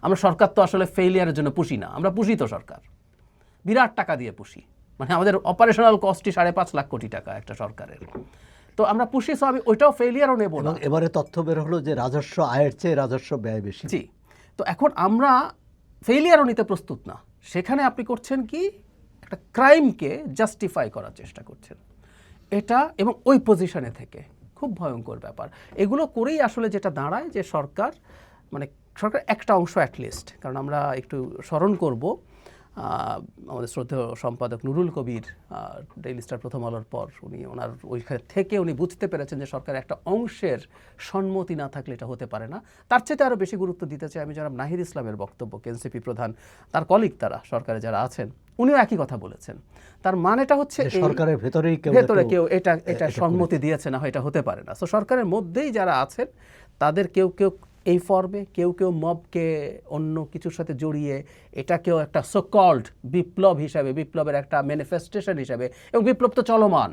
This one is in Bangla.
আমরা সরকার তো আসলে ফেইলিয়ারের জন্য পুষি না, আমরা পুষি তো সরকার বিরাট টাকা দিয়ে পুষি, মানে আমাদের অপারেশনাল কস্টই 5.5 লাখ কোটি টাকা একটা সরকারের, তো আমরা পুষি। সো আমি ওইটাও ফেইলিয়ারও নেব না। এবারে তথ্য বের হলো যে রাজস্ব আয়ের চেয়ে রাজস্ব ব্যয় বেশি। জি, তো এখন আমরা ফেইলিয়ারও নিতে প্রস্তুত না। সেখানে আপনি করছেন কি, একটা ক্রাইমকে জাস্টিফাই করার চেষ্টা করছেন, এটা এবং ওই পজিশনে থেকে খুব ভয়ঙ্কর ব্যাপার। এগুলো করেই আসলে যেটা দাঁড়ায় যে সরকার, মানে সরকার একটা অংশ অ্যাটলিস্ট, কারণ আমরা একটু স্মরণ করব আমাদের শ্রদ্ধেয় সম্পাদক নুরুল কবির ডেইলি স্টার প্রথম আলোর পর ওনার ওইখানে থেকে উনি বুঝতে পেরেছেন যে সরকার একটা অংশের সম্মতি না থাকলে এটা হতে পারে না। তার চেয়ে আরও বেশি গুরুত্ব দিতে চাই আমি জনাব নাহিদ ইসলামের বক্তব্য, এনসিপি প্রধান, তার কলিগ তারা সরকারে যারা আছেন, উনিও একই কথা বলেছেন। তার মানেটা হচ্ছে সরকারের ভেতরে কেউ এটা সম্মতি দিয়েছে না, এটা হতে পারে না। সো সরকারের মধ্যেই যারা আছেন তাদের কেউ এই ফর্মে, কেউ মবকে অন্য কিছুর সাথে জড়িয়ে এটাকেও একটা সো কল্ড বিপ্লব হিসাবে, বিপ্লবের একটা ম্যানিফেস্টেশন হিসাবে, এবং বিপ্লব তো চলমান,